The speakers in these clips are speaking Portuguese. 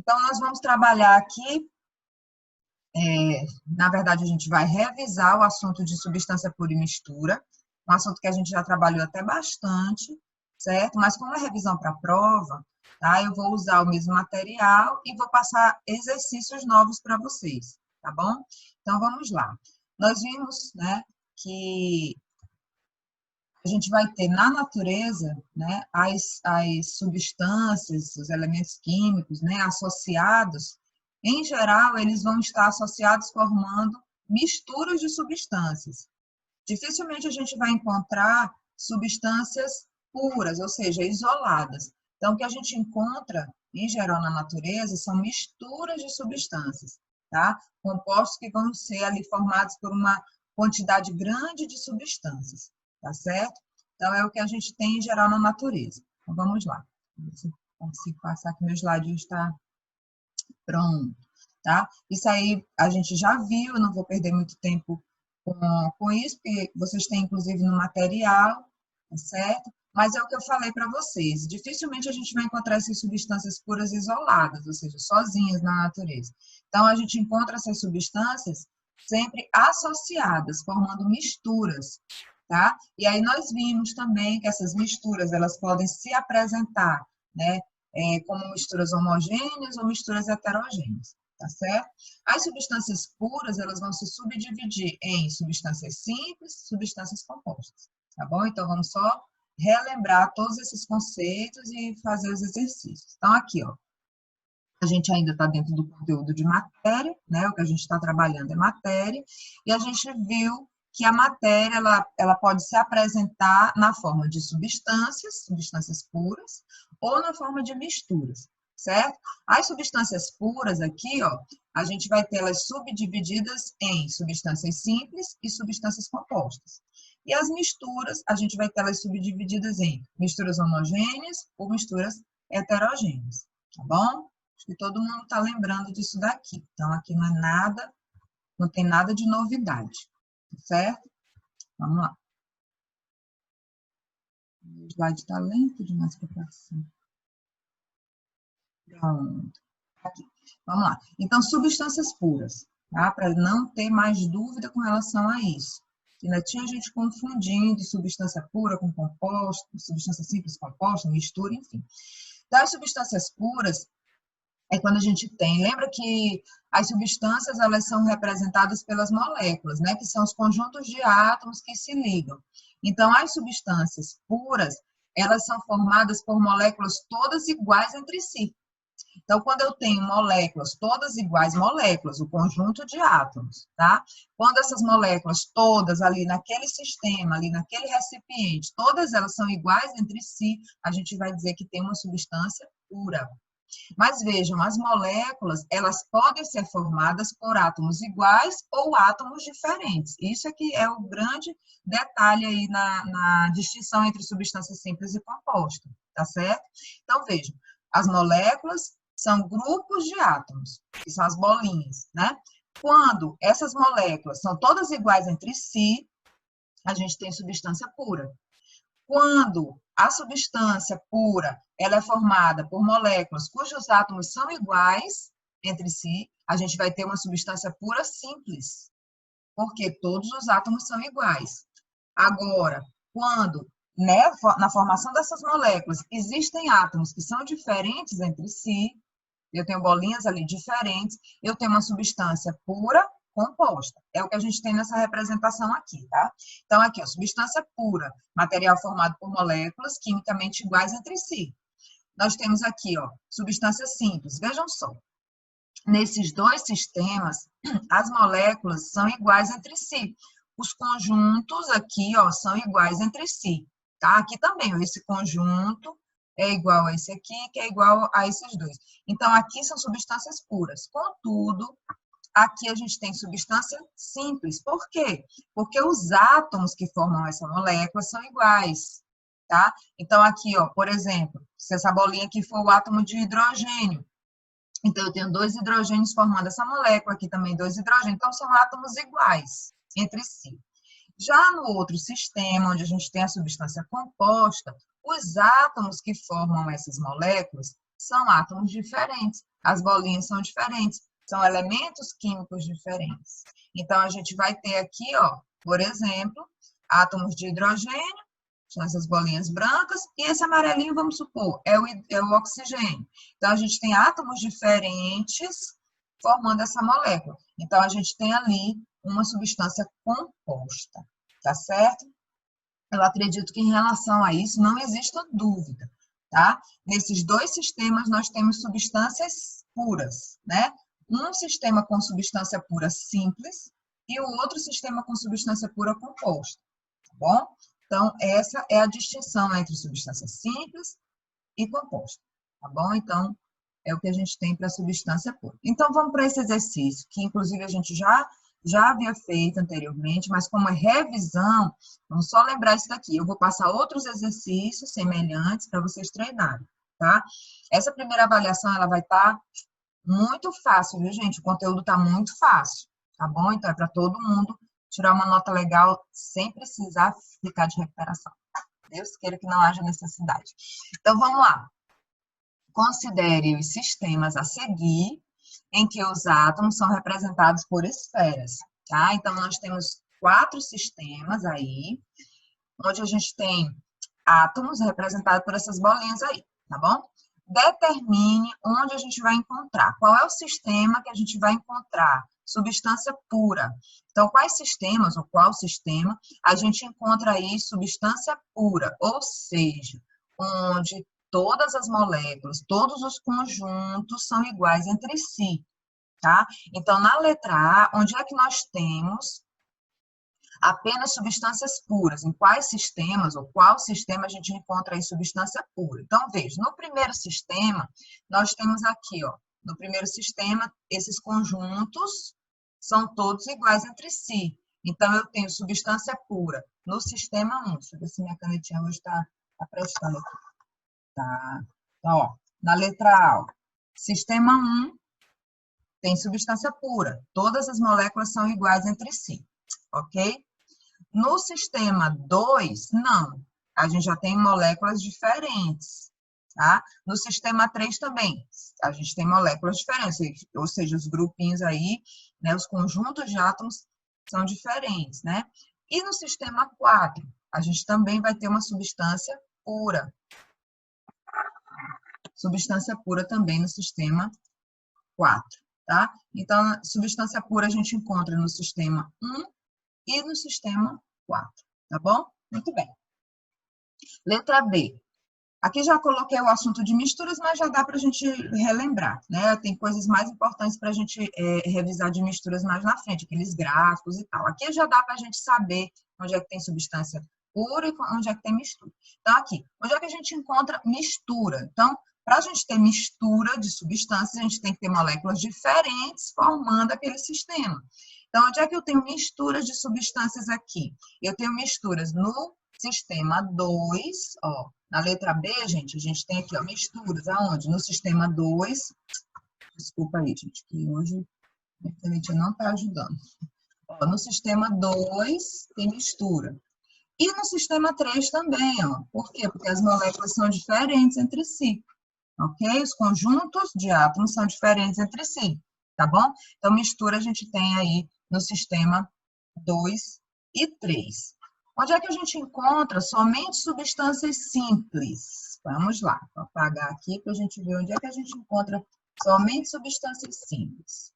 Então, nós vamos trabalhar aqui, na verdade, a gente vai revisar o assunto de substância pura e mistura, um assunto que a gente já trabalhou até bastante, certo? Mas como é revisão para a prova, tá? Eu vou usar o mesmo material e vou passar exercícios novos para vocês, tá bom? Então, vamos lá. Nós vimos, né, que a gente vai ter na natureza, né, as substâncias, os elementos químicos, né, associados, em geral, eles vão estar associados formando misturas de substâncias. Dificilmente a gente vai encontrar substâncias puras, ou seja, isoladas. Então, o que a gente encontra, em geral, na natureza, são misturas de substâncias, tá? Compostos que vão ser ali formados por uma quantidade grande de substâncias, tá certo? Então, é o que a gente tem, em geral, na natureza. Então, vamos lá. Se consigo passar aqui, meu slide está pronto, tá? Isso aí a gente já viu, eu não vou perder muito tempo com isso, porque vocês têm, inclusive, no material, tá certo? Mas é o que eu falei para vocês, dificilmente a gente vai encontrar essas substâncias puras isoladas, ou seja, sozinhas na natureza. Então, a gente encontra essas substâncias sempre associadas, formando misturas, tá? E aí nós vimos também que essas misturas, elas podem se apresentar, né, como misturas homogêneas ou misturas heterogêneas, tá certo? As substâncias puras, elas vão se subdividir em substâncias simples e substâncias compostas, tá bom? Então, vamos só relembrar todos esses conceitos e fazer os exercícios. Então, aqui, ó, a gente ainda está dentro do conteúdo de matéria, né? O que a gente está trabalhando é matéria, e a gente viu que a matéria, ela pode se apresentar na forma de substâncias puras, ou na forma de misturas, certo? As substâncias puras aqui, ó, a gente vai tê-las subdivididas em substâncias simples e substâncias compostas. E as misturas, a gente vai tê-las subdivididas em misturas homogêneas ou misturas heterogêneas, tá bom? Acho que todo mundo está lembrando disso daqui. Então, aqui não é nada, não tem nada de novidade, certo? Vamos lá. O slide está lento demais para cima. Pronto. Aqui. Vamos lá. Então, substâncias puras, tá? Para não ter mais dúvida com relação a isso. Ainda tinha gente confundindo substância pura com composto, substância simples composta, mistura, enfim. Então, as substâncias puras é quando a gente tem, lembra que as substâncias, elas são representadas pelas moléculas, né, que são os conjuntos de átomos que se ligam. Então, as substâncias puras, elas são formadas por moléculas todas iguais entre si. Então, quando eu tenho moléculas todas iguais, moléculas, o conjunto de átomos, tá? Quando essas moléculas todas ali naquele sistema, ali naquele recipiente, todas elas são iguais entre si, a gente vai dizer que tem uma substância pura. Mas vejam, as moléculas, elas podem ser formadas por átomos iguais ou átomos diferentes. Isso aqui é o grande detalhe aí na distinção entre substância simples e composta, tá certo? Então, vejam, as moléculas são grupos de átomos, que são as bolinhas, né? Quando essas moléculas são todas iguais entre si, a gente tem substância pura. Quando a substância pura ela é formada por moléculas cujos átomos são iguais entre si, a gente vai ter uma substância pura simples, porque todos os átomos são iguais. Agora, quando na formação dessas moléculas existem átomos que são diferentes entre si, eu tenho bolinhas ali diferentes, eu tenho uma substância pura composta. É o que a gente tem nessa representação aqui, tá? Então, aqui, ó, substância pura, material formado por moléculas quimicamente iguais entre si. Nós temos aqui, ó, substância simples. Vejam só. Nesses dois sistemas, as moléculas são iguais entre si. Os conjuntos aqui, ó, são iguais entre si, tá? Aqui também, ó, esse conjunto é igual a esse aqui, que é igual a esses dois. Então, aqui são substâncias puras. Contudo, aqui a gente tem substância simples. Por quê? Porque os átomos que formam essa molécula são iguais, tá? Então, aqui, ó, por exemplo, se essa bolinha aqui for o átomo de hidrogênio, então eu tenho 2 hidrogênios formando essa molécula, aqui também 2 hidrogênios, então são átomos iguais entre si. Já no outro sistema, onde a gente tem a substância composta, os átomos que formam essas moléculas são átomos diferentes, as bolinhas são diferentes, são elementos químicos diferentes. Então, a gente vai ter aqui, ó, por exemplo, átomos de hidrogênio, são essas bolinhas brancas, e esse amarelinho, vamos supor, é o oxigênio. Então, a gente tem átomos diferentes formando essa molécula. Então, a gente tem ali uma substância composta, tá certo? Eu acredito que em relação a isso não exista dúvida, tá? Nesses dois sistemas nós temos substâncias puras, né? Um sistema com substância pura simples e o outro sistema com substância pura composta, tá bom? Então, essa é a distinção entre substância simples e composta, tá bom? Então, é o que a gente tem para substância pura. Então, vamos para esse exercício, que inclusive a gente já havia feito anteriormente, mas como é revisão, vamos só lembrar isso daqui. Eu vou passar outros exercícios semelhantes para vocês treinarem, tá? Essa primeira avaliação, ela vai estar muito fácil, viu, gente? O conteúdo está muito fácil, tá bom? Então, é para todo mundo tirar uma nota legal sem precisar ficar de recuperação. Deus queira que não haja necessidade. Então, vamos lá. Considere os sistemas a seguir, em que os átomos são representados por esferas, tá? Então, nós temos 4 sistemas aí, onde a gente tem átomos representados por essas bolinhas aí, tá bom? Determine onde a gente vai encontrar. Qual é o sistema que a gente vai encontrar? Substância pura. Então, quais sistemas, ou qual sistema, a gente encontra aí substância pura? Ou seja, onde todas as moléculas, todos os conjuntos são iguais entre si, tá? Então, na letra A, onde é que nós temos apenas substâncias puras? Em quais sistemas, ou qual sistema a gente encontra aí substância pura? Então, veja, no primeiro sistema, nós temos aqui, ó, no primeiro sistema, esses conjuntos são todos iguais entre si. Então, eu tenho substância pura no sistema 1. Deixa eu ver se minha canetinha hoje está prestando aqui. Tá. Então, ó, na letra A, ó, sistema 1 tem substância pura. Todas as moléculas são iguais entre si, ok? No sistema 2, não. A gente já tem moléculas diferentes, tá? No sistema 3 também, a gente tem moléculas diferentes, ou seja, os grupinhos aí, né, os conjuntos de átomos são diferentes, né? E no sistema 4, a gente também vai ter uma substância pura. Substância pura também no sistema 4, tá? Então, substância pura a gente encontra no sistema 1 e no sistema 4, tá bom? Muito bem. Letra B. Aqui já coloquei o assunto de misturas, mas já dá para a gente relembrar, né? Tem coisas mais importantes para a gente revisar de misturas mais na frente, aqueles gráficos e tal. Aqui já dá para a gente saber onde é que tem substância pura e onde é que tem mistura. Então, aqui, onde é que a gente encontra mistura? Então, para a gente ter mistura de substâncias, a gente tem que ter moléculas diferentes formando aquele sistema. Então, onde é que eu tenho misturas de substâncias aqui? Eu tenho misturas no sistema 2, ó. Na letra B, gente, a gente tem aqui, ó, misturas. Aonde? No sistema 2. Desculpa aí, gente, que hoje a internet não está ajudando. Ó, no sistema 2 tem mistura. E no sistema 3 também, ó. Por quê? Porque as moléculas são diferentes entre si, ok? Os conjuntos de átomos são diferentes entre si, tá bom? Então, mistura a gente tem aí no sistema 2 e 3. Onde é que a gente encontra somente substâncias simples? Vamos lá, vou apagar aqui para a gente ver onde é que a gente encontra somente substâncias simples.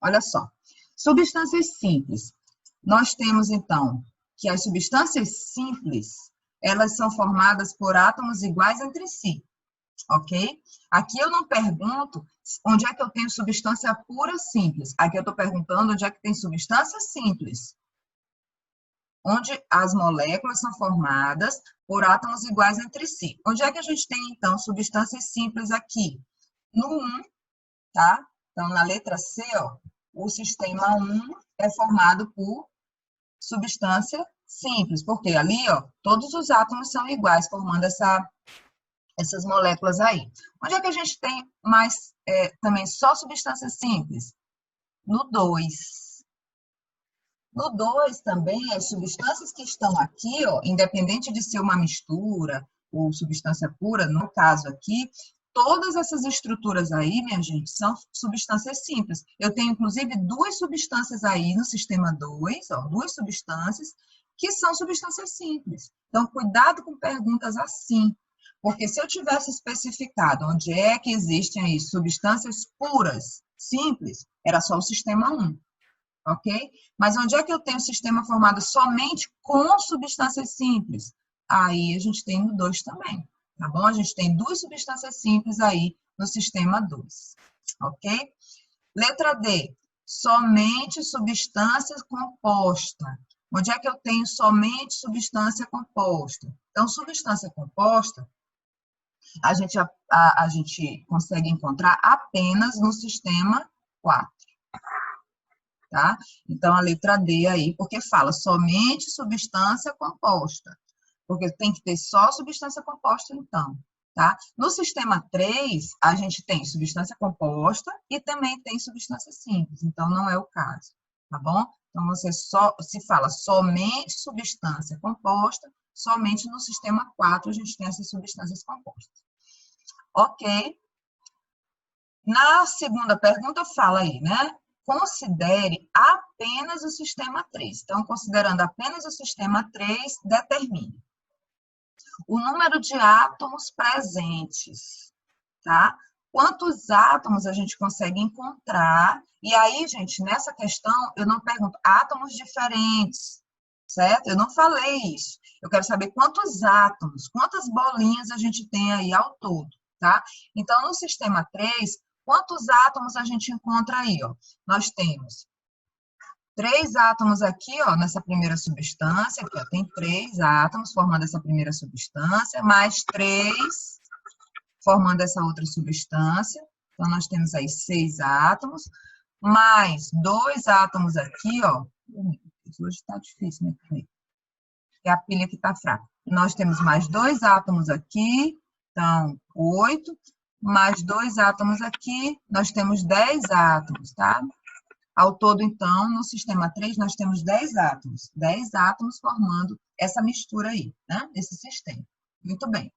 Olha só, substâncias simples. Nós temos, então, que as substâncias simples, elas são formadas por átomos iguais entre si, ok? Aqui eu não pergunto onde é que eu tenho substância pura simples. Aqui eu estou perguntando onde é que tem substância simples, onde as moléculas são formadas por átomos iguais entre si. Onde é que a gente tem, então, substâncias simples aqui? No 1, tá? Então, na letra C, ó, o sistema 1 é formado por substância simples, porque ali, ó, todos os átomos são iguais, formando essas moléculas aí. Onde é que a gente tem mais, também só substâncias simples? No 2. No 2 também, as substâncias que estão aqui, ó, independente de ser uma mistura ou substância pura, no caso aqui, todas essas estruturas aí, minha gente, são substâncias simples. Eu tenho, inclusive, duas substâncias aí no sistema 2, ó, duas substâncias, que são substâncias simples. Então, cuidado com perguntas assim, porque se eu tivesse especificado onde é que existem aí substâncias puras, simples, era só o sistema 1, ok? Mas onde é que eu tenho o sistema formado somente com substâncias simples? Aí a gente tem no 2 também, tá bom? A gente tem duas substâncias simples aí no sistema 2, ok? Letra D, somente substância composta. Onde é que eu tenho somente substância composta? Então, substância composta, a gente consegue encontrar apenas no sistema 4. Tá? Então, a letra D aí, porque fala somente substância composta. Porque tem que ter só substância composta, então. Tá? No sistema 3, a gente tem substância composta e também tem substância simples. Então, não é o caso. Tá bom? Então, você só se fala somente substância composta, somente no sistema 4 a gente tem essas substâncias compostas. Ok? Na segunda pergunta, fala aí, né? Considere apenas o sistema 3. Então, considerando apenas o sistema 3, determine o número de átomos presentes, tá? Quantos átomos a gente consegue encontrar? E aí, gente, nessa questão, eu não pergunto átomos diferentes, certo? Eu não falei isso. Eu quero saber quantos átomos, quantas bolinhas a gente tem aí ao todo, tá? Então, no sistema 3, quantos átomos a gente encontra aí, ó? Nós temos 3 átomos aqui, ó, nessa primeira substância, aqui, ó, tem 3 átomos formando essa primeira substância, mais 3 formando essa outra substância. Então, nós temos aí 6 átomos, mais 2 átomos aqui, ó. Hoje está difícil, né? Porque a pilha aqui está fraca. Nós temos mais 2 átomos aqui, então, 8, mais 2 átomos aqui, nós temos 10 átomos, tá? Ao todo, então, no sistema 3, nós temos 10 átomos. 10 átomos formando essa mistura aí, né? Esse sistema. Muito bem.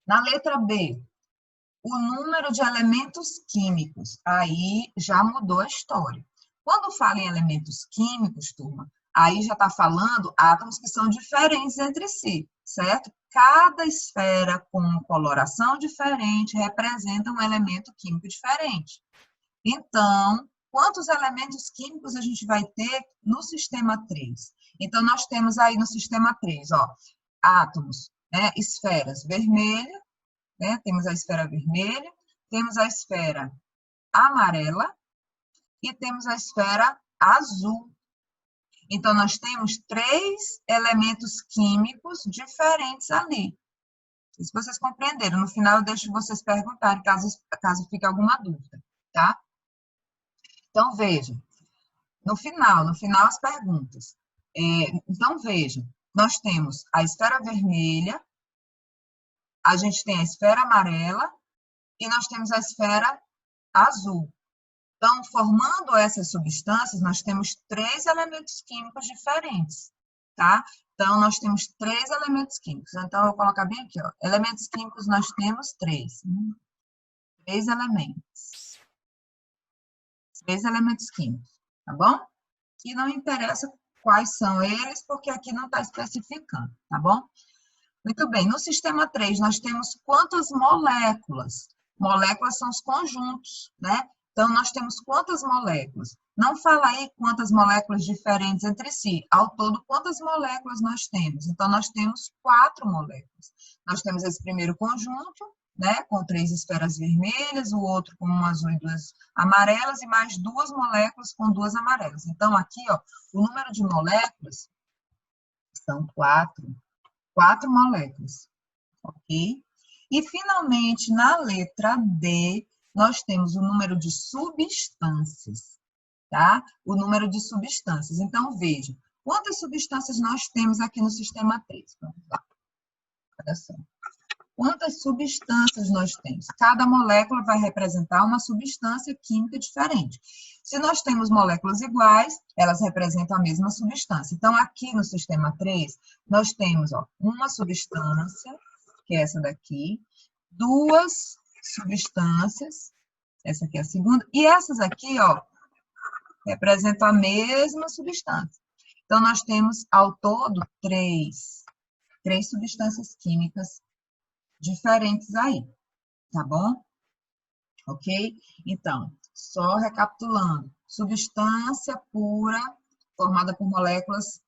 Na letra B, o número de elementos químicos. Aí já mudou a história. Quando fala em elementos químicos, turma, aí já está falando átomos que são diferentes entre si, certo? Cada esfera com coloração diferente representa um elemento químico diferente. Então, quantos elementos químicos a gente vai ter no sistema 3? Então, nós temos aí no sistema 3, ó, átomos, né, esferas vermelha, né, temos a esfera vermelha, temos a esfera amarela e temos a esfera azul. Então, nós temos 3 elementos químicos diferentes ali. Se vocês compreenderam, no final eu deixo vocês perguntarem, caso fique alguma dúvida, tá? Então, vejam, no final as perguntas. Então, vejam, nós temos a esfera vermelha, a gente tem a esfera amarela e nós temos a esfera azul. Então, formando essas substâncias, nós temos 3 elementos químicos diferentes, tá? Então, nós temos 3 elementos químicos. Então, eu vou colocar bem aqui, ó. Elementos químicos nós temos 3. 3 elementos. 3 elementos químicos, tá bom? E não interessa quais são eles, porque aqui não está especificando, tá bom? Muito bem, no sistema 3, nós temos quantas moléculas? Moléculas são os conjuntos, né? Então, nós temos quantas moléculas? Não fala aí quantas moléculas diferentes entre si. Ao todo, quantas moléculas nós temos? Então, nós temos 4 moléculas. Nós temos esse primeiro conjunto, né? Com 3 esferas vermelhas, o outro com 1 azul e 2 amarelas, e mais 2 moléculas com 2 amarelas. Então, aqui, ó, o número de moléculas são 4. 4 moléculas, ok? E, finalmente, na letra D, nós temos o número de substâncias, tá? O número de substâncias. Então, vejam, quantas substâncias nós temos aqui no sistema 3? Vamos lá. Olha só. Quantas substâncias nós temos? Cada molécula vai representar uma substância química diferente. Se nós temos moléculas iguais, elas representam a mesma substância. Então, aqui no sistema 3, nós temos uma substância, que é essa daqui, duas substâncias, essa aqui é a segunda, e essas aqui, representam a mesma substância. Então, nós temos, ao todo, três substâncias químicas diferentes aí, tá bom? Ok? Então, só recapitulando, substância pura formada por moléculas,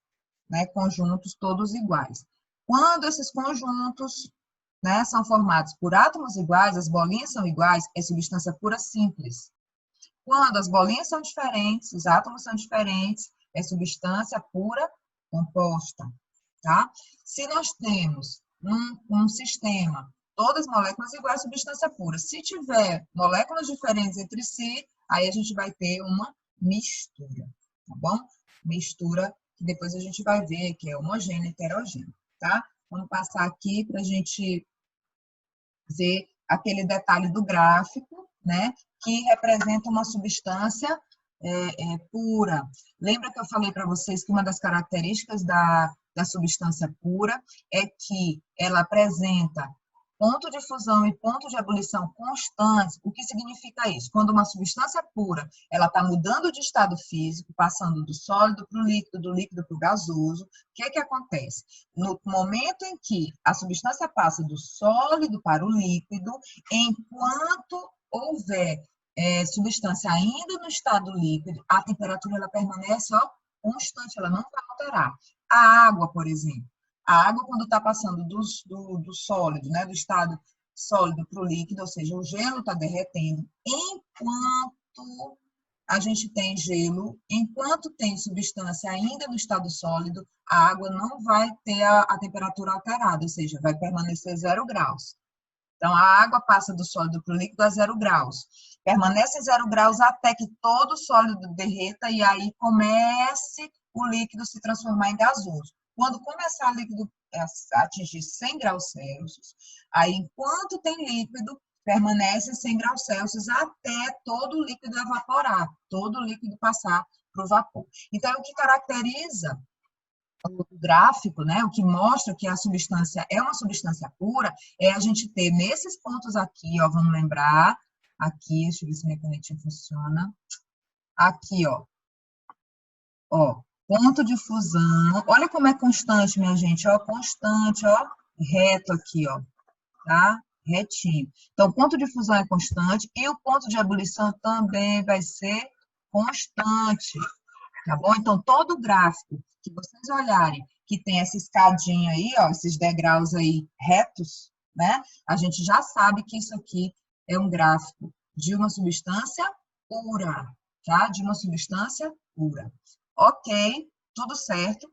né, conjuntos todos iguais. Quando esses conjuntos, né, são formados por átomos iguais, as bolinhas são iguais, é substância pura simples. Quando as bolinhas são diferentes, os átomos são diferentes, é substância pura composta, tá? Se nós temos um sistema, todas moléculas iguais, substância pura. Se tiver moléculas diferentes entre si, aí a gente vai ter uma mistura, tá bom? Mistura que depois a gente vai ver que é homogênea e heterogênea, tá? Vamos passar aqui para a gente ver aquele detalhe do gráfico, né? Que representa uma substância pura. Lembra que eu falei para vocês que uma das características da substância pura é que ela apresenta ponto de fusão e ponto de ebulição constantes. O que significa isso? Quando uma substância pura, ela está mudando de estado físico, passando do sólido para o líquido, do líquido para o gasoso, o que que acontece? No momento em que a substância passa do sólido para o líquido, enquanto houver substância ainda no estado líquido, a temperatura ela permanece constante, ela não vai alterar. A água, por exemplo, a água, quando está passando do sólido, né, do estado sólido para o líquido, ou seja, o gelo está derretendo, enquanto a gente tem gelo, enquanto tem substância ainda no estado sólido, a água não vai ter a temperatura alterada, ou seja, vai permanecer 0 graus. Então, a água passa do sólido para o líquido a 0 graus. Permanece em 0 graus até que todo o sólido derreta e aí comece o líquido se transformar em gasoso. Quando começar o líquido a atingir 100 graus Celsius, aí enquanto tem líquido, permanece em 100 graus Celsius até todo o líquido evaporar, todo o líquido passar para o vapor. Então, o que caracteriza o gráfico, né, o que mostra que a substância é uma substância pura, é a gente ter nesses pontos aqui, vamos lembrar, aqui, deixa eu ver se minha canetinha funciona, aqui, ponto de fusão, olha como é constante, minha gente, constante, reto aqui, tá? Retinho. Então, o ponto de fusão é constante e o ponto de ebulição também vai ser constante, tá bom? Então, todo o gráfico que vocês olharem, que tem essa escadinha aí, esses degraus aí retos, né? A gente já sabe que isso aqui é um gráfico de uma substância pura, tá? De uma substância pura. Ok, tudo certo.